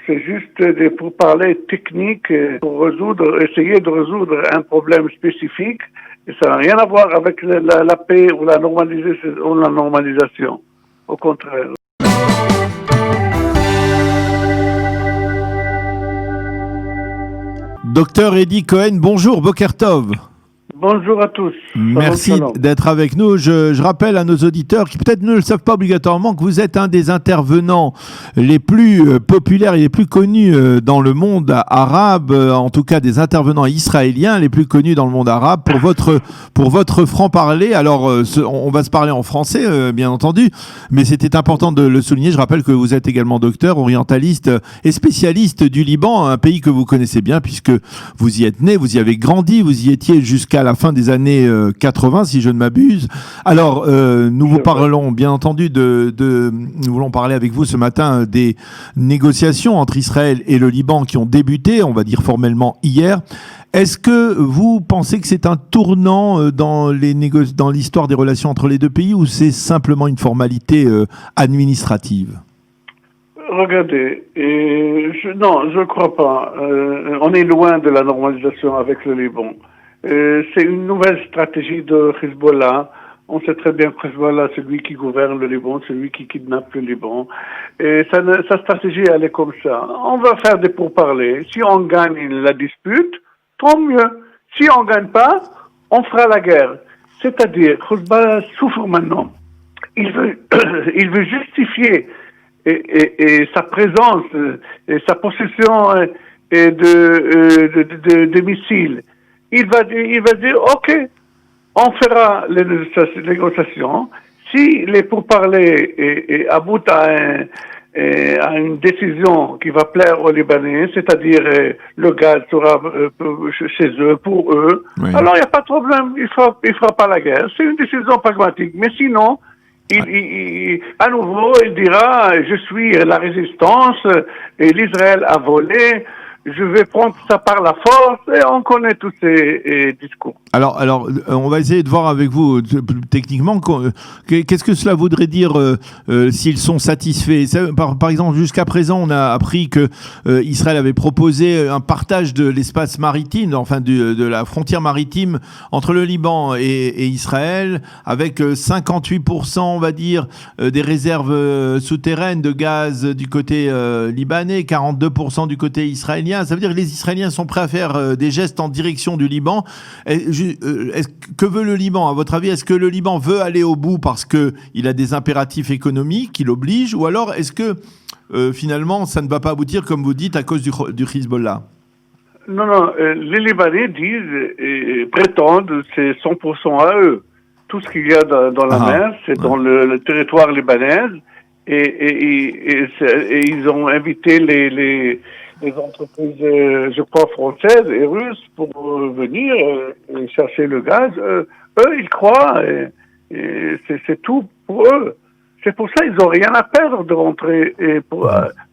C'est juste des pourparlers techniques pour essayer de résoudre un problème spécifique. Et ça n'a rien à voir avec la paix ou la normalisation. Au contraire. Docteur Edi Cohen, bonjour, Boker Tov. Bonjour à tous. Merci d'être avec nous. Je rappelle à nos auditeurs qui peut-être ne le savent pas obligatoirement que vous êtes un des intervenants les plus populaires et les plus connus dans le monde arabe, en tout cas des intervenants israéliens les plus connus dans le monde arabe pour votre franc-parler. Alors, on va se parler en français, bien entendu, mais c'était important de le souligner. Je rappelle que vous êtes également docteur, orientaliste et spécialiste du Liban, un pays que vous connaissez bien puisque vous y êtes né, vous y avez grandi, vous y étiez jusqu'à la fin des années 80, si je ne m'abuse. Alors, nous vous parlons, bien entendu, nous voulons parler avec vous ce matin des négociations entre Israël et le Liban qui ont débuté, on va dire formellement hier. Est-ce que vous pensez que c'est un tournant dans l'histoire des relations entre les deux pays ou c'est simplement une formalité administrative ? Regardez, non, je ne crois pas. On est loin de la normalisation avec le Liban. C'est une nouvelle stratégie de Hezbollah. On sait très bien que Hezbollah, c'est lui qui gouverne le Liban, c'est lui qui kidnappe le Liban. Et sa stratégie, elle est comme ça. On va faire des pourparlers. Si on gagne la dispute, tant mieux. Si on gagne pas, on fera la guerre. C'est-à-dire, Hezbollah souffre maintenant. Il veut justifier et sa présence et sa possession de missiles. Il va dire, OK, on fera les négociations. Si les pourparlers aboutent à une décision qui va plaire aux Libanais, c'est-à-dire le gaz sera chez eux, pour eux, oui. Alors il n'y a pas de problème, il fera pas la guerre. C'est une décision pragmatique. Mais sinon, à nouveau, il dira, je suis la résistance et l'Israël a volé. Je vais prendre ça par la force et on connaît tous ces discours. Alors, on va essayer de voir avec vous techniquement qu'est-ce que cela voudrait dire s'ils sont satisfaits. Par exemple, jusqu'à présent, on a appris que Israël avait proposé un partage de l'espace maritime, enfin de la frontière maritime entre le Liban et Israël, avec 58%, on va dire, des réserves souterraines de gaz du côté libanais, 42% du côté israélien. Ça veut dire que les Israéliens sont prêts à faire des gestes en direction du Liban. Que veut le Liban, à votre avis? Est-ce que le Liban veut aller au bout parce qu'il a des impératifs économiques qui l'obligent? Ou alors est-ce que finalement ça ne va pas aboutir, comme vous dites, à cause du Hezbollah? Non, les Libanais disent, prétendent, c'est 100% à eux. Tout ce qu'il y a dans la mer, c'est dans le territoire libanais. Et ils ont invité les entreprises, je crois, françaises et russes pour venir chercher le gaz. Eux, ils croient, et c'est tout pour eux. C'est pour ça qu'ils n'ont rien à perdre de rentrer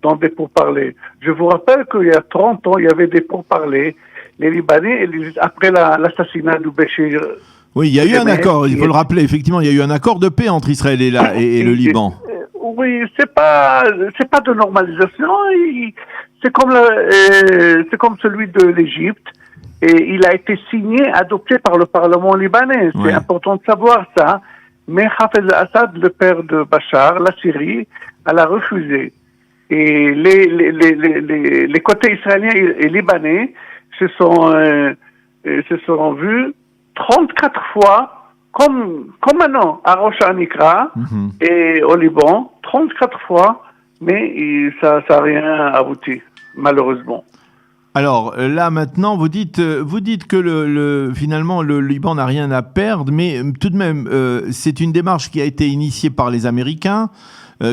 dans des pourparlers. Je vous rappelle qu'il y a 30 ans, il y avait des pourparlers. Les Libanais, après l'assassinat du Béchir. Oui, il y a eu un accord, il faut le rappeler, effectivement, il y a eu un accord de paix entre Israël et le Liban. Oui, c'est pas de normalisation. C'est comme celui de l'Égypte, et il a été signé, adopté par le Parlement libanais. C'est important de savoir ça. Mais Hafez al-Assad, le père de Bachar, la Syrie, elle a refusé. Et les côtés israéliens et libanais se sont vus 34 fois. Comme maintenant, à Rosh Hanikra et au Liban, 34 fois, mais ça n'a rien abouti, malheureusement. Alors là maintenant, vous dites que finalement le Liban n'a rien à perdre, mais tout de même, c'est une démarche qui a été initiée par les Américains,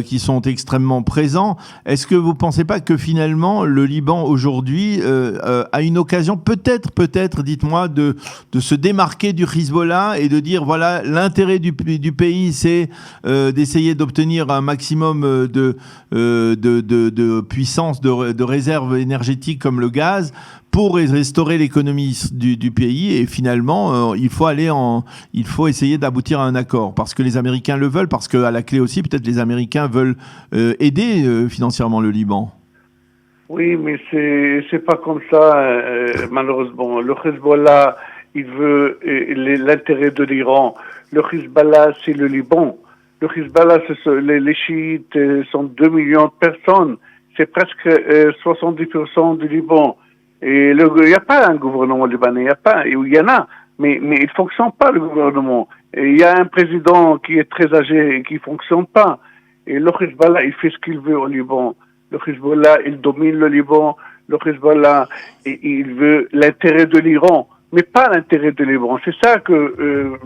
qui sont extrêmement présents. Est-ce que vous ne pensez pas que finalement le Liban aujourd'hui a une occasion, peut-être, dites-moi, de se démarquer du Hezbollah et de dire voilà, l'intérêt du pays, c'est d'essayer d'obtenir un maximum de puissance, de réserves énergétiques comme le gaz, pour restaurer l'économie du pays, et finalement, il faut essayer d'aboutir à un accord, parce que les Américains le veulent, parce qu'à la clé aussi, peut-être les Américains veulent aider financièrement le Liban. Oui, mais c'est pas comme ça, malheureusement. Le Hezbollah, il veut l'intérêt de l'Iran. Le Hezbollah, c'est le Liban. Le Hezbollah, les chiites sont 2 millions de personnes. C'est presque 70% du Liban. Et il n'y a pas un gouvernement libanais, il y a pas, il y en a, mais il fonctionne pas le gouvernement. Et il y a un président qui est très âgé et qui fonctionne pas. Et le Hezbollah, il fait ce qu'il veut au Liban. Le Hezbollah, il domine le Liban. Le Hezbollah, il veut l'intérêt de l'Iran, mais pas l'intérêt de l'Iran. C'est ça que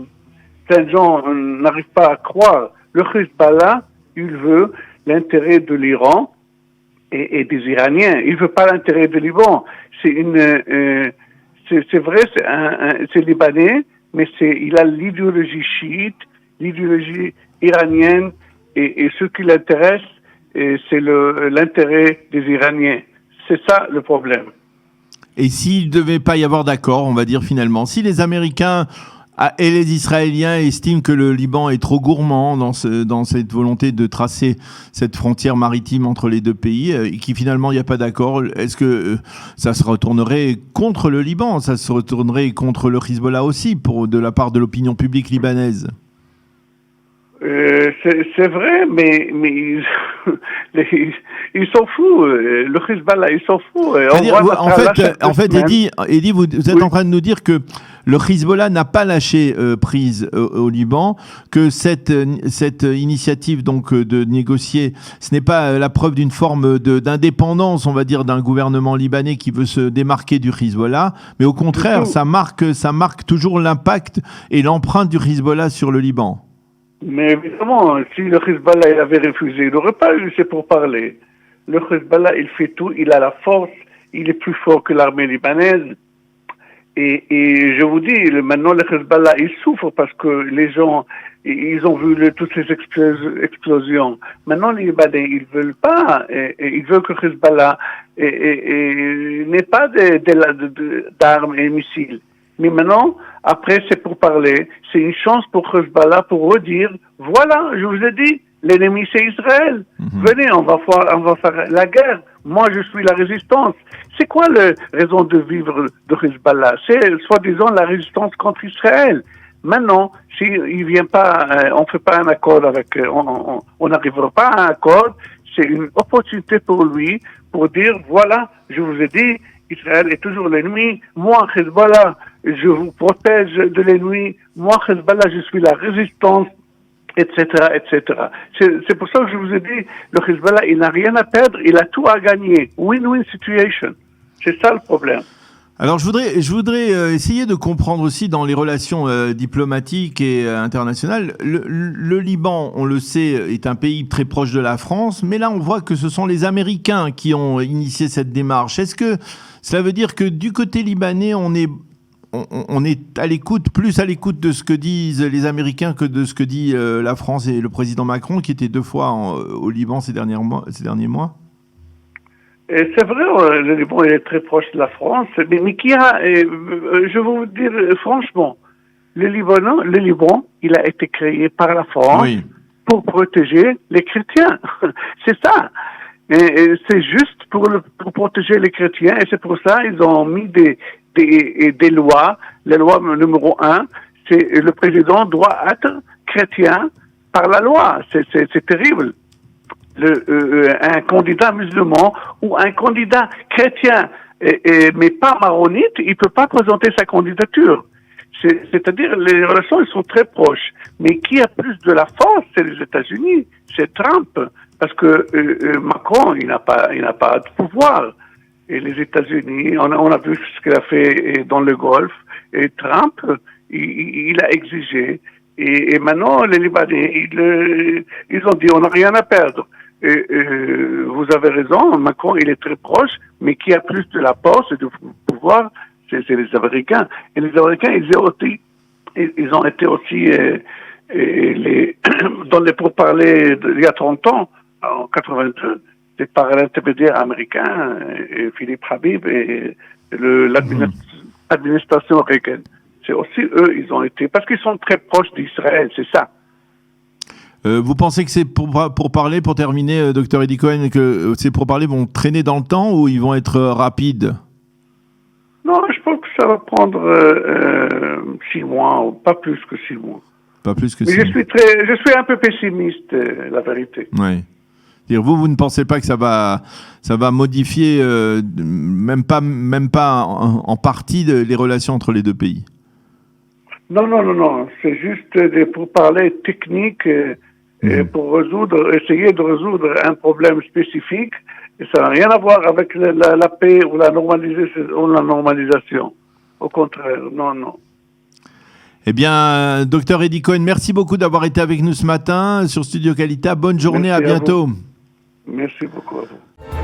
plein de gens n'arrivent pas à croire. Le Hezbollah, il veut l'intérêt de l'Iran et des Iraniens. Il veut pas l'intérêt de l'Iran. C'est vrai, c'est libanais, mais il a l'idéologie chiite, l'idéologie iranienne, et ce qui l'intéresse, c'est l'intérêt des Iraniens. C'est ça le problème. Et s'il ne devait pas y avoir d'accord, on va dire finalement, si les Américains et les Israéliens estiment que le Liban est trop gourmand dans cette volonté de tracer cette frontière maritime entre les deux pays, et qui finalement il n'y a pas d'accord, est-ce que ça se retournerait contre le Liban? Ça se retournerait contre le Hezbollah aussi, de la part de l'opinion publique libanaise? C'est vrai, mais ils s'en foutent. Le Hezbollah, ils s'en foutent. En fait, Eddie, vous êtes en train de nous dire que le Hezbollah n'a pas lâché prise au Liban, que cette initiative donc de négocier, ce n'est pas la preuve d'une forme d'indépendance, on va dire, d'un gouvernement libanais qui veut se démarquer du Hezbollah, mais au contraire, ça marque toujours l'impact et l'empreinte du Hezbollah sur le Liban. Mais évidemment, si le Hezbollah il avait refusé, il n'aurait pas eu, c'est pour parler. Le Hezbollah, il fait tout, il a la force, il est plus fort que l'armée libanaise. Et je vous dis, maintenant le Hezbollah, il souffre parce que les gens, ils ont vu toutes ces explosions. Maintenant, les Libanais, ils veulent pas, ils veulent que le Hezbollah n'ait pas d'armes et missiles. Mais maintenant, après, c'est pour parler. C'est une chance pour Hezbollah pour redire, voilà, je vous ai dit, l'ennemi c'est Israël. Venez, on va faire la guerre. Moi, je suis la résistance. C'est quoi la raison de vivre de Hezbollah? C'est soi-disant la résistance contre Israël. Maintenant, s'il vient pas, on fait pas un accord avec, on n'arrivera pas à un accord. C'est une opportunité pour lui pour dire, voilà, je vous ai dit, Israël est toujours l'ennemi. Moi, Hezbollah, je vous protège de l'ennemi. Moi, Hezbollah, je suis la résistance, etc., etc. C'est pour ça que je vous ai dit, le Hezbollah, il n'a rien à perdre, il a tout à gagner. Win-win situation. C'est ça le problème. Alors je voudrais essayer de comprendre aussi dans les relations diplomatiques et internationales. Le Liban, on le sait, est un pays très proche de la France, mais là on voit que ce sont les Américains qui ont initié cette démarche. Est-ce que cela veut dire que du côté libanais, on est à l'écoute, plus à l'écoute de ce que disent les Américains que de ce que dit la France et le président Macron, qui était 2 fois au Liban ces derniers mois? Et c'est vrai, le Liban est très proche de la France, mais qui a, je vais vous dire franchement, le Liban, il a été créé par la France pour protéger les chrétiens. C'est ça. Et c'est juste pour protéger les chrétiens, et c'est pour ça ils ont mis des lois. La loi numéro 1, c'est le président doit être chrétien par la loi. C'est terrible. Un candidat musulman ou un candidat chrétien, mais pas maronite, il peut pas présenter sa candidature. C'est-à-dire, les relations, elles sont très proches. Mais qui a plus de la force, c'est les États-Unis, c'est Trump, parce que Macron, il n'a pas de pouvoir. Et les États-Unis, on a vu ce qu'il a fait dans le Golfe, et Trump, il a exigé. Et maintenant, les Libanais, ils ont dit, on n'a rien à perdre. Vous avez raison, Macron, il est très proche, mais qui a plus de la force et du pouvoir, c'est les Américains. Et les Américains, ils ont été aussi dans les pourparlers il y a 30 ans, en 82, c'est par l'intermédiaire américain, Philippe Habib et l'administration Reagan. C'est aussi eux, ils ont été, parce qu'ils sont très proches d'Israël, c'est ça. Vous pensez que c'est pour parler, pour terminer, Dr Eddie Cohen, que ces pourparlers vont traîner dans le temps ou ils vont être rapides? Non, je pense que ça va prendre 6 mois, ou pas plus que 6 mois. Pas plus que Mais 6 mois. je suis un peu pessimiste, la vérité. Oui. Vous ne pensez pas que ça va modifier, même pas en partie, les relations entre les deux pays? Non. C'est juste des pourparlers techniques pour essayer de résoudre un problème spécifique. Et ça n'a rien à voir avec la paix ou la normalisation. Au contraire, non. Eh bien, Dr Eddie Cohen, merci beaucoup d'avoir été avec nous ce matin sur Studio Qualita. Bonne journée, à bientôt. Merci beaucoup à vous.